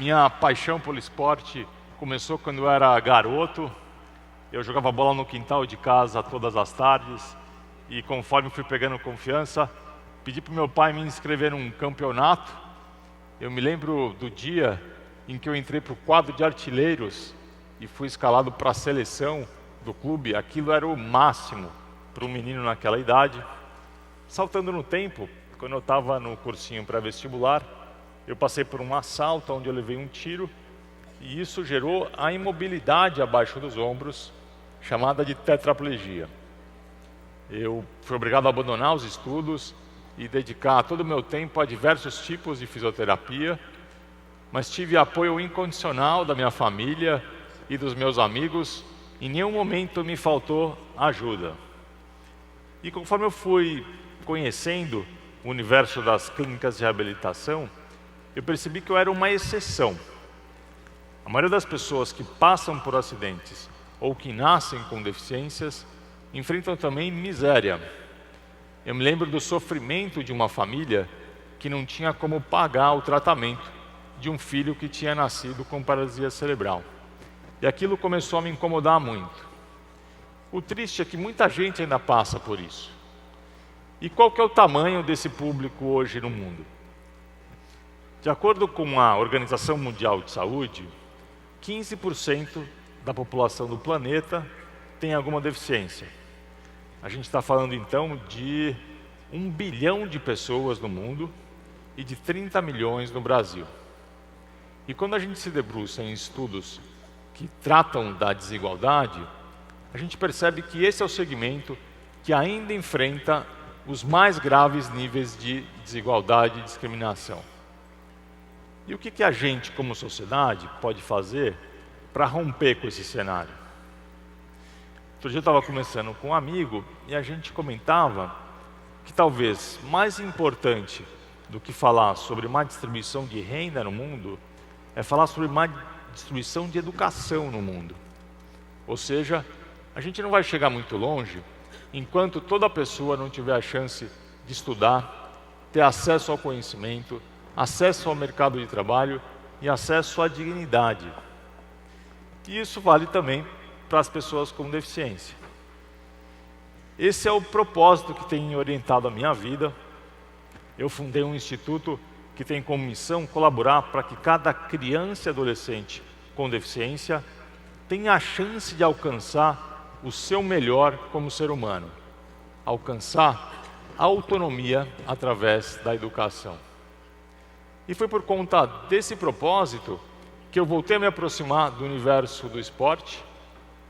Minha paixão pelo esporte começou quando eu era garoto. Eu jogava bola no quintal de casa todas as tardes e conforme fui pegando confiança, pedi para o meu pai me inscrever num campeonato. Eu me lembro do dia em que eu entrei para o quadro de artilheiros e fui escalado para a seleção do clube. Aquilo era o máximo para um menino naquela idade. Saltando no tempo, quando eu estava no cursinho pré-vestibular, eu passei por um assalto onde eu levei um tiro e isso gerou a imobilidade abaixo dos ombros, chamada de tetraplegia. Eu fui obrigado a abandonar os estudos e dedicar todo o meu tempo a diversos tipos de fisioterapia, mas tive apoio incondicional da minha família e dos meus amigos. Em nenhum momento me faltou ajuda. E conforme eu fui conhecendo o universo das clínicas de reabilitação, eu percebi que eu era uma exceção. A maioria das pessoas que passam por acidentes ou que nascem com deficiências enfrentam também miséria. Eu me lembro do sofrimento de uma família que não tinha como pagar o tratamento de um filho que tinha nascido com paralisia cerebral. E aquilo começou a me incomodar muito. O triste é que muita gente ainda passa por isso. E qual que é o tamanho desse público hoje no mundo? De acordo com a Organização Mundial de Saúde, 15% da população do planeta tem alguma deficiência. A gente está falando então de 1 bilhão de pessoas no mundo e de 30 milhões no Brasil. E quando a gente se debruça em estudos que tratam da desigualdade, a gente percebe que esse é o segmento que ainda enfrenta os mais graves níveis de desigualdade e discriminação. E o que a gente, como sociedade, pode fazer para romper com esse cenário? Outro dia eu estava conversando com um amigo e a gente comentava que talvez mais importante do que falar sobre má distribuição de renda no mundo é falar sobre má distribuição de educação no mundo. Ou seja, a gente não vai chegar muito longe enquanto toda pessoa não tiver a chance de estudar, ter acesso ao conhecimento, acesso ao mercado de trabalho e acesso à dignidade. E isso vale também para as pessoas com deficiência. Esse é o propósito que tem orientado a minha vida. Eu fundei um instituto que tem como missão colaborar para que cada criança e adolescente com deficiência tenha a chance de alcançar o seu melhor como ser humano, alcançar a autonomia através da educação. E foi por conta desse propósito que eu voltei a me aproximar do universo do esporte.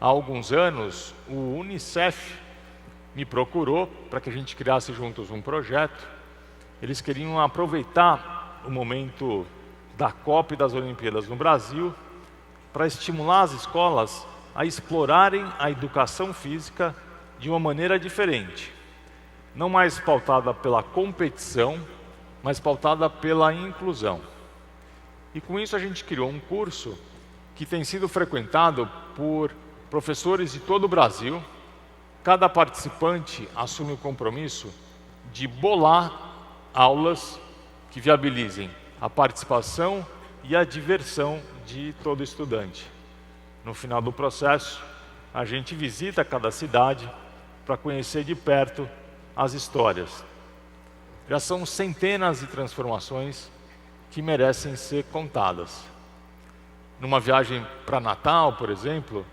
Há alguns anos, o UNICEF me procurou para que a gente criasse juntos um projeto. Eles queriam aproveitar o momento da Copa e das Olimpíadas no Brasil para estimular as escolas a explorarem a educação física de uma maneira diferente. Não mais pautada pela competição, mas pautada pela inclusão. E com isso a gente criou um curso que tem sido frequentado por professores de todo o Brasil. Cada participante assume o compromisso de bolar aulas que viabilizem a participação e a diversão de todo estudante. No final do processo, a gente visita cada cidade para conhecer de perto as histórias. Já são centenas de transformações que merecem ser contadas. Numa viagem para Natal, por exemplo,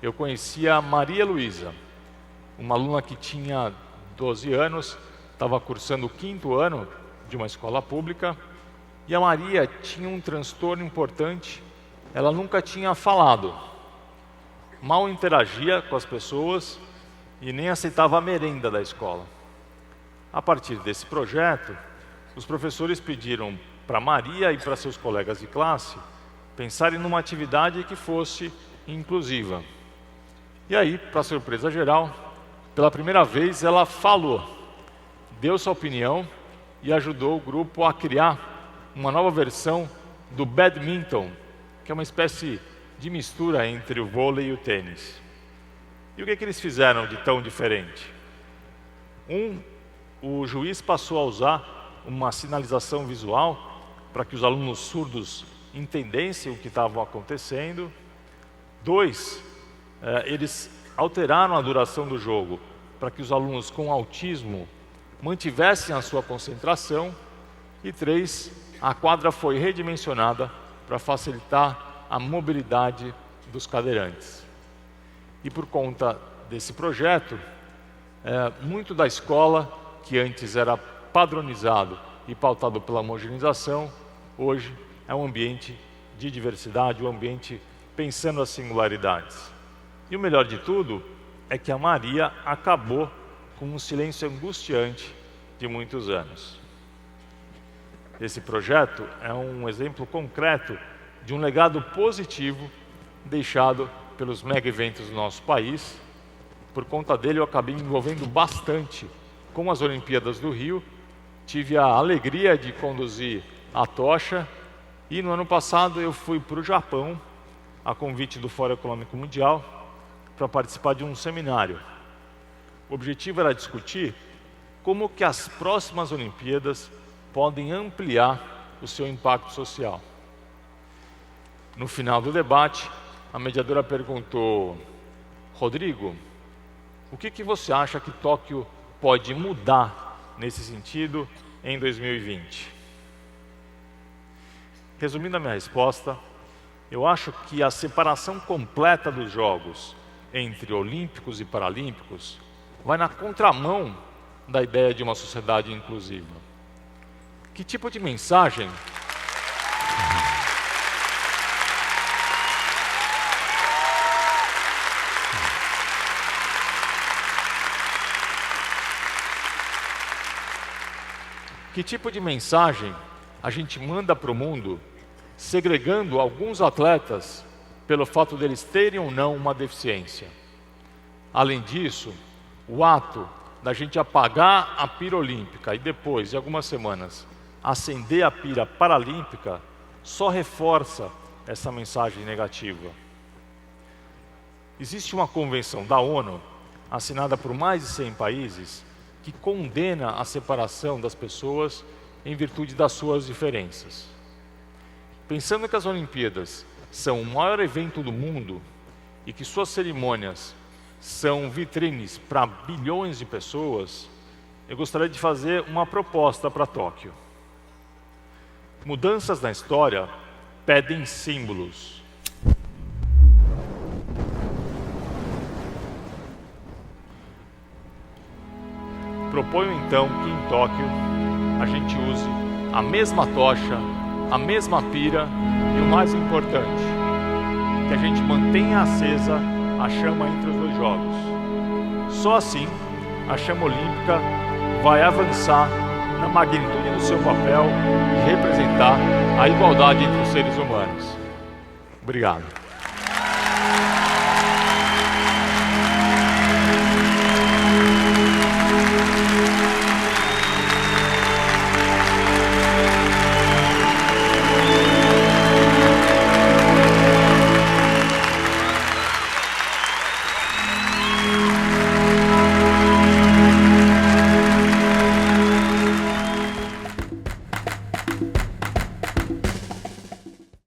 eu conheci a Maria Luísa, uma aluna que tinha 12 anos, estava cursando o 5º ano de uma escola pública, e a Maria tinha um transtorno importante. Ela nunca tinha falado, mal interagia com as pessoas e nem aceitava a merenda da escola. A partir desse projeto, os professores pediram para Maria e para seus colegas de classe pensarem numa atividade que fosse inclusiva. E aí, para surpresa geral, pela primeira vez ela falou, deu sua opinião e ajudou o grupo a criar uma nova versão do badminton, que é uma espécie de mistura entre o vôlei e o tênis. E o que eles fizeram de tão diferente? O juiz passou a usar uma sinalização visual para que os alunos surdos entendessem o que estava acontecendo. 2, eles alteraram a duração do jogo para que os alunos com autismo mantivessem a sua concentração. E 3, a quadra foi redimensionada para facilitar a mobilidade dos cadeirantes. E por conta desse projeto, muito da escola, que antes era padronizado e pautado pela homogeneização, hoje é um ambiente de diversidade, um ambiente pensando as singularidades. E o melhor de tudo é que a Maria acabou com um silêncio angustiante de muitos anos. Esse projeto é um exemplo concreto de um legado positivo deixado pelos mega eventos do nosso país. Por conta dele eu acabei me envolvendo bastante com as Olimpíadas do Rio, tive a alegria de conduzir a tocha e no ano passado eu fui para o Japão, a convite do Fórum Econômico Mundial, para participar de um seminário. O objetivo era discutir como que as próximas Olimpíadas podem ampliar o seu impacto social. No final do debate, a mediadora perguntou: Rodrigo, o que você acha que Tóquio pode mudar nesse sentido em 2020? Resumindo a minha resposta, eu acho que a separação completa dos Jogos entre Olímpicos e Paralímpicos vai na contramão da ideia de uma sociedade inclusiva. Que tipo de mensagem a gente manda para o mundo, segregando alguns atletas pelo fato deles terem ou não uma deficiência? Além disso, o ato da gente apagar a pira olímpica e depois, de algumas semanas, acender a pira paralímpica, só reforça essa mensagem negativa. Existe uma convenção da ONU, assinada por mais de 100 países, que condena a separação das pessoas em virtude das suas diferenças. Pensando que as Olimpíadas são o maior evento do mundo e que suas cerimônias são vitrines para bilhões de pessoas, eu gostaria de fazer uma proposta para Tóquio. Mudanças na história pedem símbolos. Proponho então que em Tóquio a gente use a mesma tocha, a mesma pira e o mais importante, que a gente mantenha acesa a chama entre os dois jogos. Só assim a chama olímpica vai avançar na magnitude do seu papel de representar a igualdade entre os seres humanos. Obrigado.